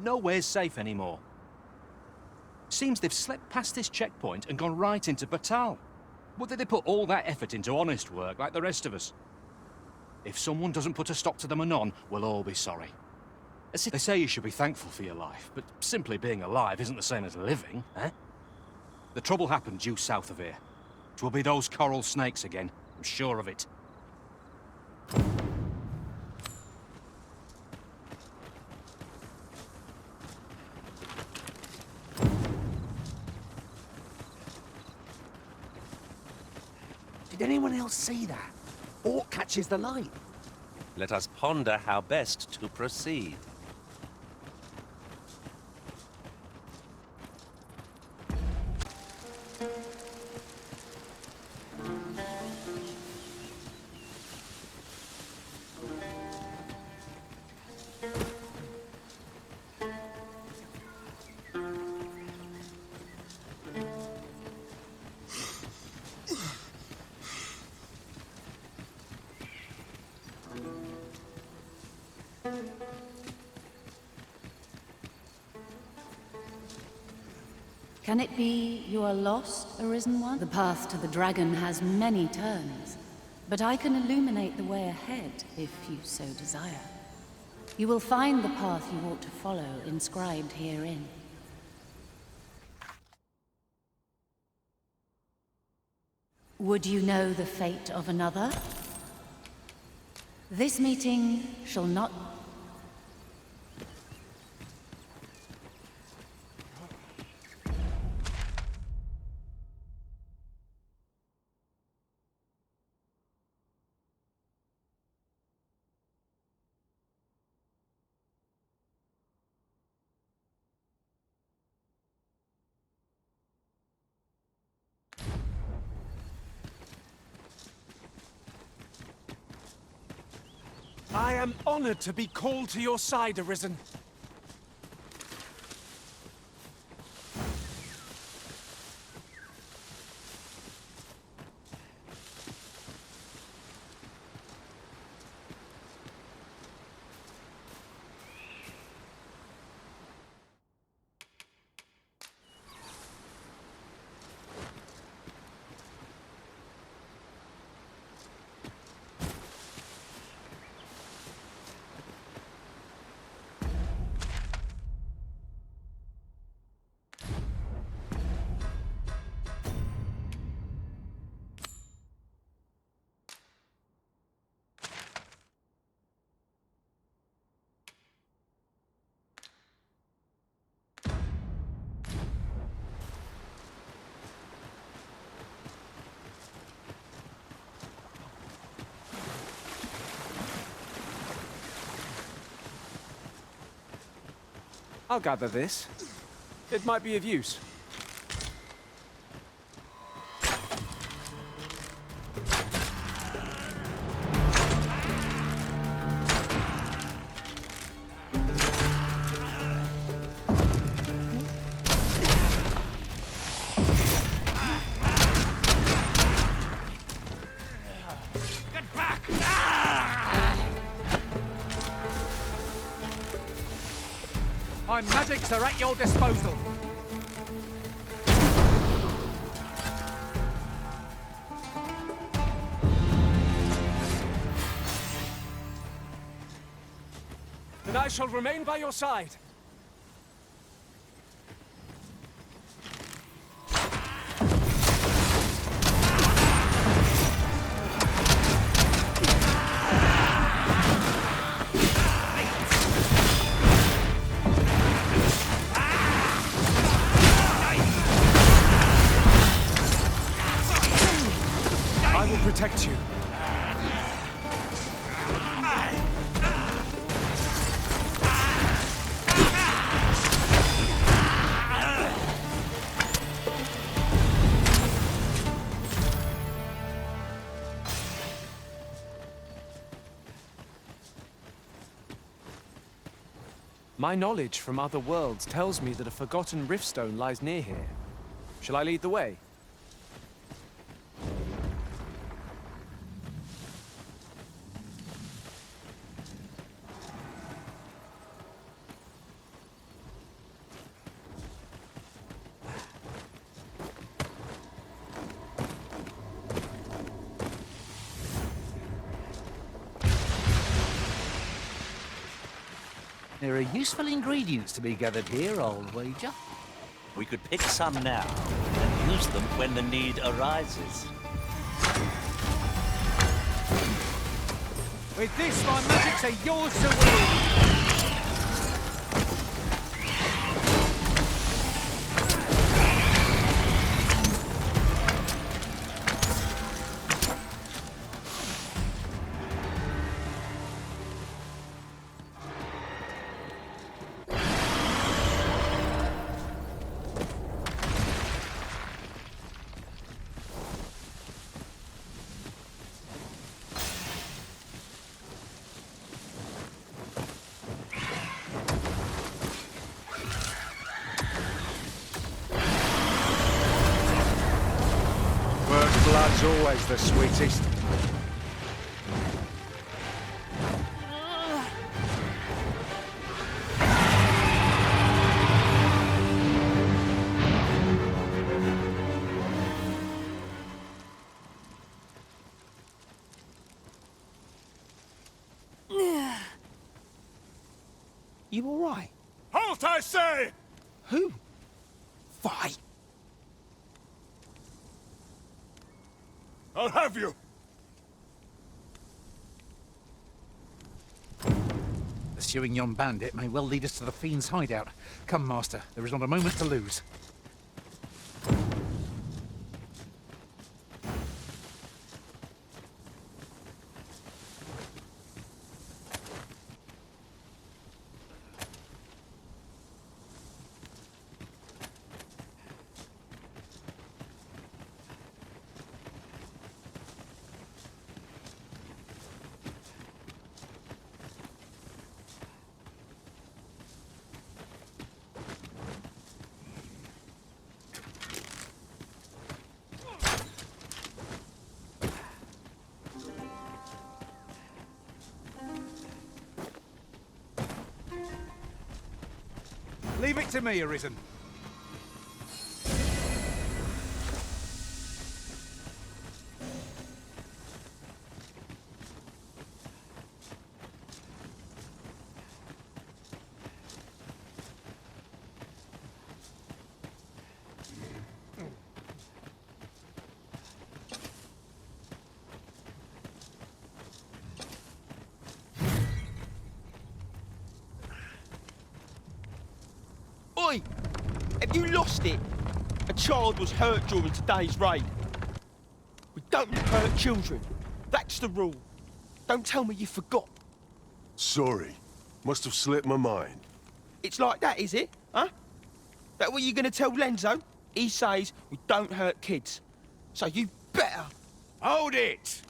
Nowhere's safe anymore. Seems they've slipped past this checkpoint and gone right into Batal. Would they put all that effort into honest work like the rest of us? If someone doesn't put a stop to them anon, we'll all be sorry. They say you should be thankful for your life, but simply being alive isn't the same as living, eh? The trouble happened due south of here. 'Twill be those coral snakes again, I'm sure of it. Did anyone else see that? Orc catches the light. Let us ponder how best to proceed. Can it be you are lost, Arisen One? The path to the dragon has many turns, but I can illuminate the way ahead if you so desire. You will find the path you ought to follow inscribed herein. Would you know the fate of another? This meeting shall not... I am honored to be called to your side, Arisen. I'll gather this. It might be of use. My magics are at your disposal. Then I shall remain by your side. Protect you. My knowledge from other worlds tells me that a forgotten riftstone lies near here. Shall I lead the way? There are useful ingredients to be gathered here, I'll wager. We could pick some now and use them when the need arises. With this, my magics are yours to wield! Blood's always the sweetest. You all right? Halt, I say! Who? Fight! I'll have you! Pursuing yon bandit may well lead us to the Fiend's hideout. Come, Master, there is not a moment to lose. Leave it to me, Arisen. Oi! Have you lost it? A child was hurt during today's raid. We don't hurt children. That's the rule. Don't tell me you forgot. Sorry. Must have slipped my mind. It's like that, is it? Huh? That what you're gonna tell Lenzo? He says we don't hurt kids. So you better. Hold it!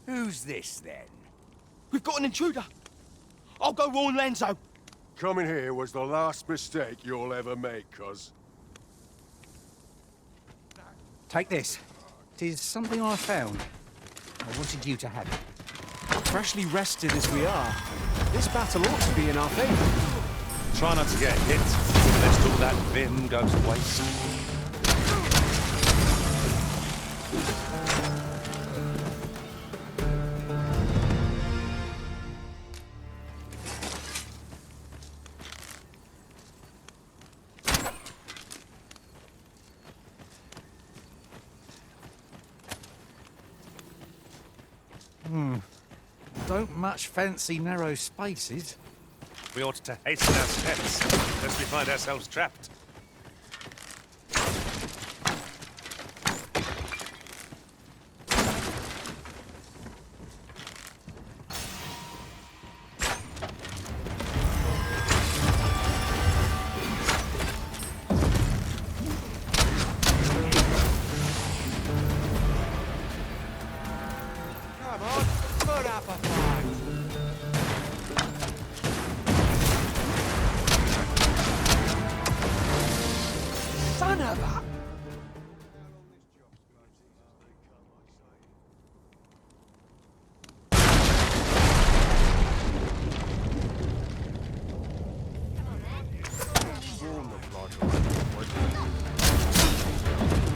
Who's this, then? We've got an intruder. I'll go warn Lenzo. Coming here was the last mistake you'll ever make, cuz. Take this. 'Tis something I found. I wanted you to have it. Freshly rested as we are, this battle ought to be in our favor. Try not to get hit, lest all that vim goes to waste. Don't much fancy narrow spaces. We ought to hasten our steps, lest we find ourselves trapped. Come on, put up a fight. Son of a...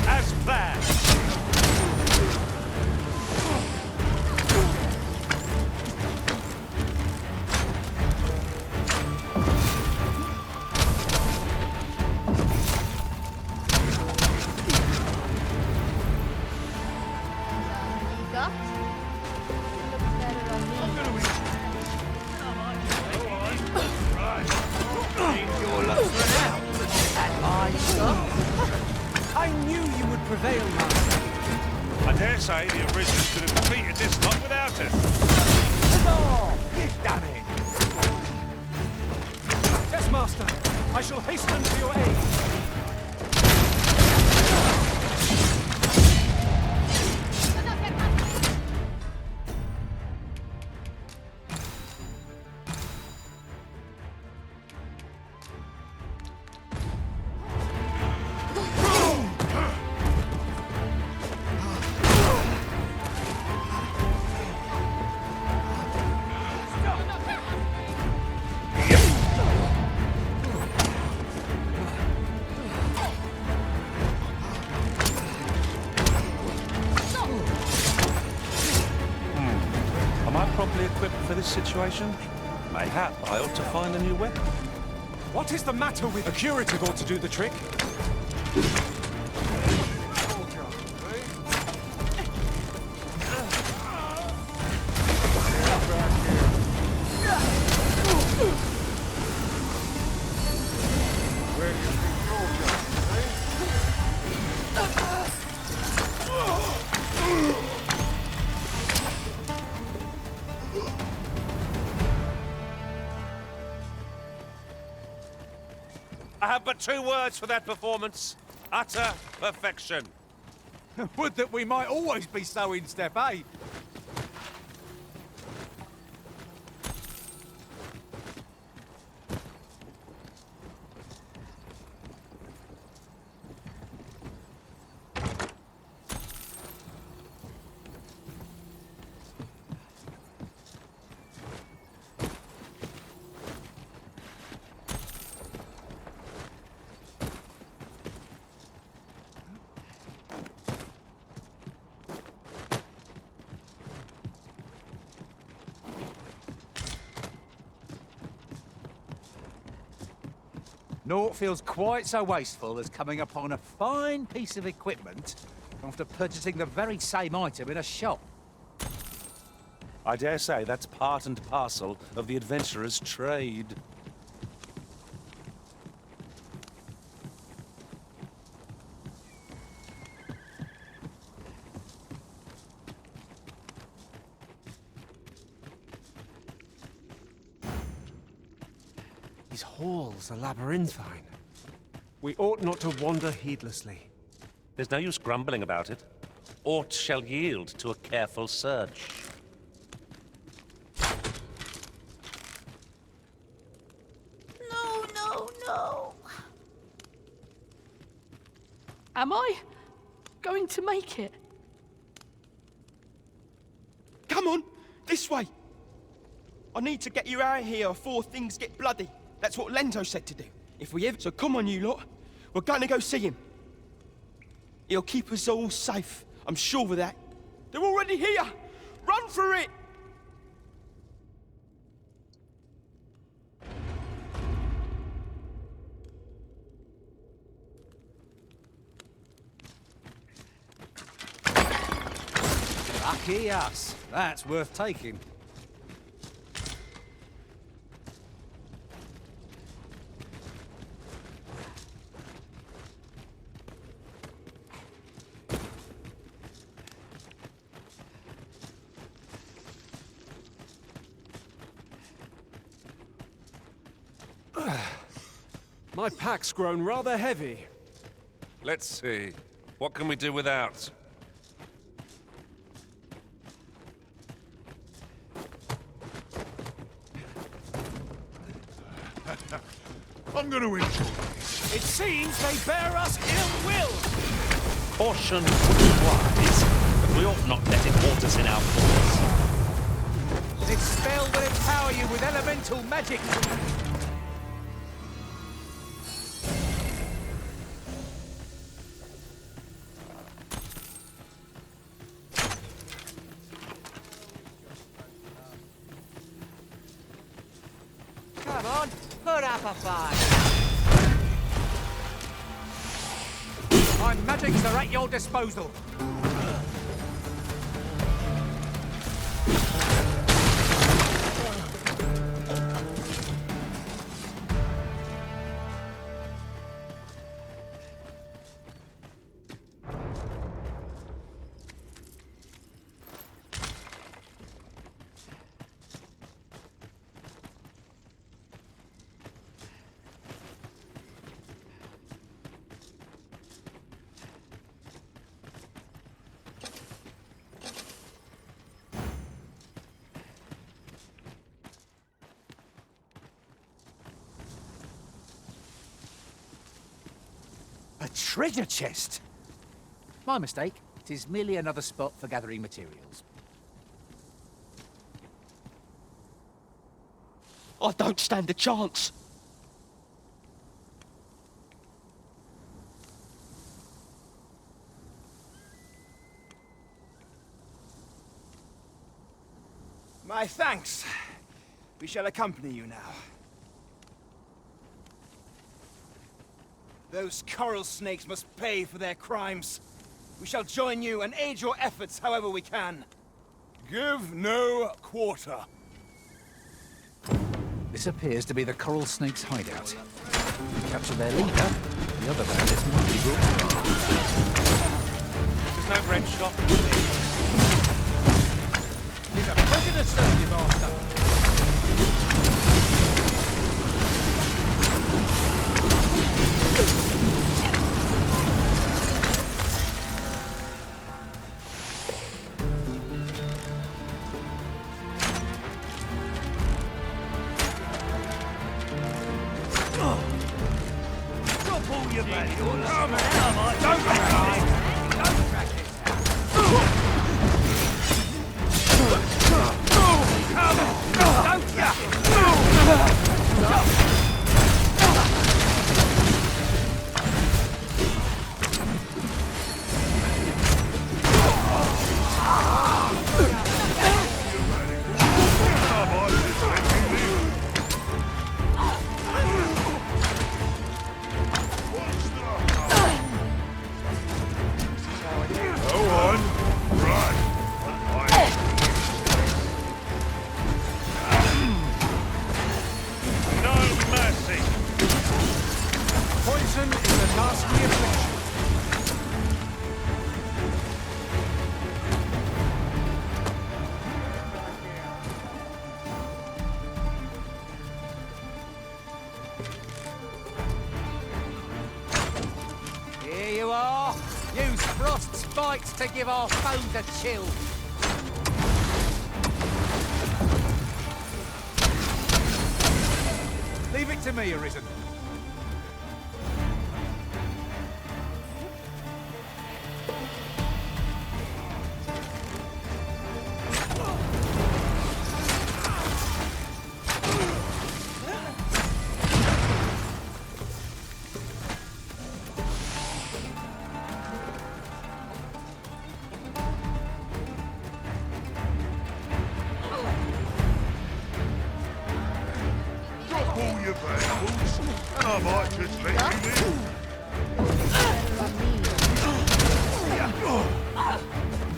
As planned! I knew you would prevail, Master. I dare say the Originals could have defeated this lot without it. You've done it! Yes, Master. I shall hasten to your aid. Am I properly equipped for this situation? Mayhap I ought to find a new weapon. What is the matter with... A curative ought to do the trick. I have but 2 words for that performance. Utter perfection. Would that we might always be so in step, eh? Naught feels quite so wasteful as coming upon a fine piece of equipment after purchasing the very same item in a shop. I dare say that's part and parcel of the adventurer's trade. These halls are labyrinthine. We ought not to wander heedlessly. There's no use grumbling about it. Aught shall yield to a careful search. No. Am I going to make it? Come on, this way. I need to get you out of here before things get bloody. That's what Lento said to do. If we ever... So come on, you lot. We're going to go see him. He'll keep us all safe. I'm sure of that. They're already here. Run for it. Lucky us. That's worth taking. My pack's grown rather heavy. Let's see. What can we do without? I'm gonna enjoy. It seems they bear us ill will. Caution would be wise, but we ought not let it halt us in our course. This spell will empower you with elemental magic. Come on, put up a fight. My magics are at your disposal. A treasure chest? My mistake. It is merely another spot for gathering materials. I don't stand a chance. My thanks. We shall accompany you now. Those coral snakes must pay for their crimes. We shall join you and aid your efforts however we can. Give no quarter. This appears to be the coral snake's hideout. Capture their leader. The other bandits might be brought. There's no bread shop. He's a prisoner, sir, you master. Use frost spikes to give our foes a chill. Leave it to me, Arisen.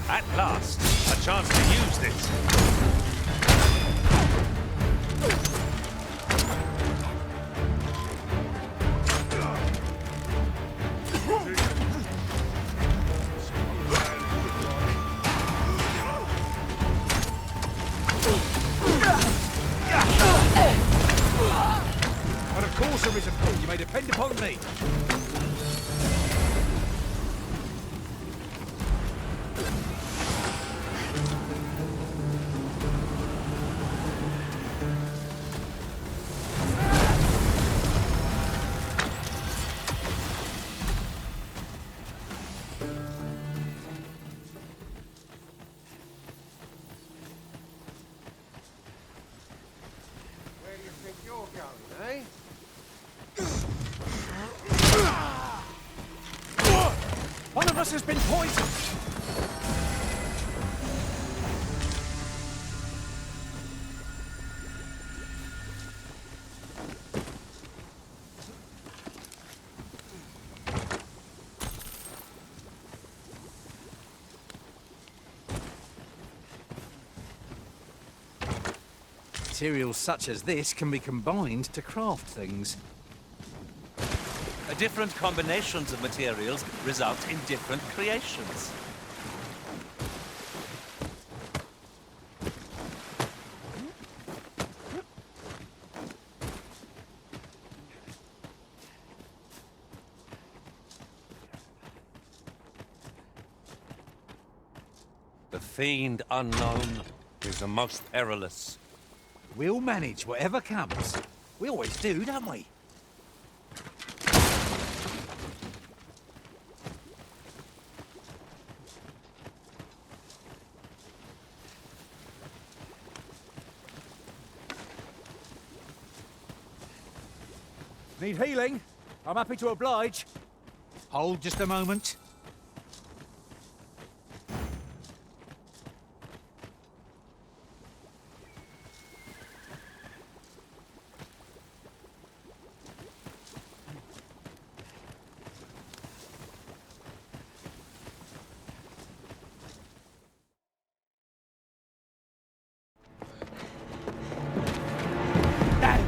At last, a chance to use this. But of course, Arisen, you may depend upon me. Where do you think you're going, eh? One of us has been poisoned. Materials such as this can be combined to craft things. Different combinations of materials result in different creations. The fiend unknown is the most perilous. We'll manage whatever comes. We always do, don't we? Need healing? I'm happy to oblige. Hold just a moment.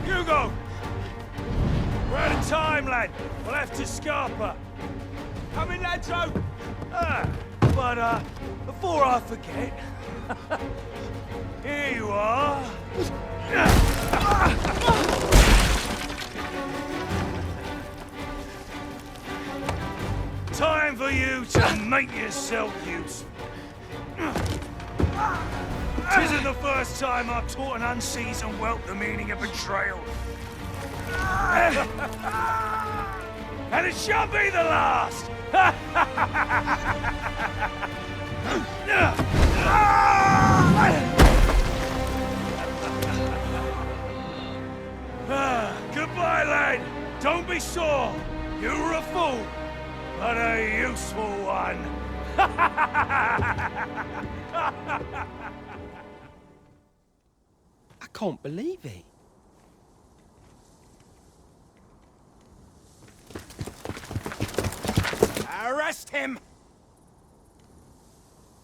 Hugo! We're out of time, lad. We'll have to scarper. Come in, Landro! But before I forget, here you are. Time for you to make yourself useful. Tisn't the first time I've taught an unseasoned whelp the meaning of betrayal. And it shall be the last! Goodbye, lad. Don't be sore. You were a fool, but a useful one. I can't believe it. Arrest him!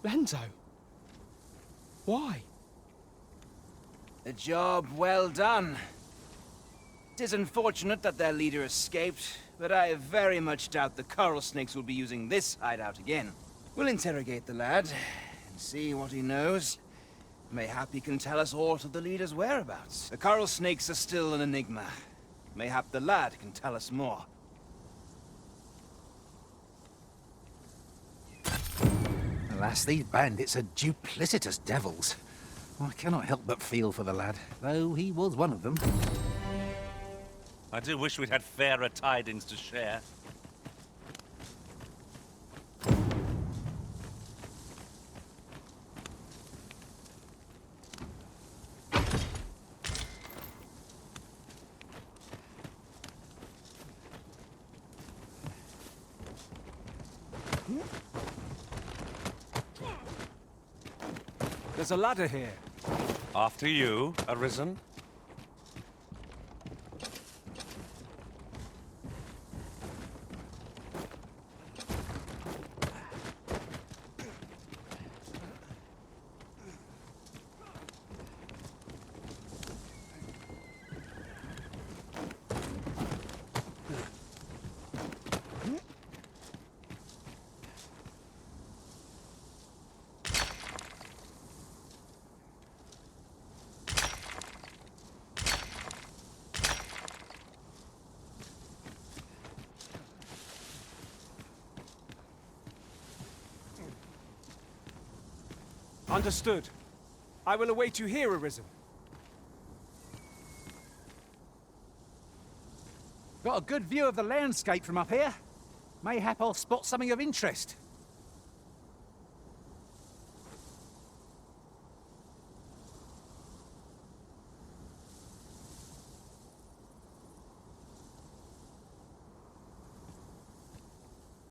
Lanzo? Why? A job well done. It is unfortunate that their leader escaped, but I very much doubt the coral snakes will be using this hideout again. We'll interrogate the lad and see what he knows. Mayhap he can tell us aught of the leader's whereabouts. The coral snakes are still an enigma. Mayhap the lad can tell us more. Alas, these bandits are duplicitous devils. I cannot help but feel for the lad, though he was one of them. I do wish we'd had fairer tidings to share. There's a ladder here. After you, Arisen. Understood. I will await you here, Arisen. Got a good view of the landscape from up here. Mayhap I'll spot something of interest.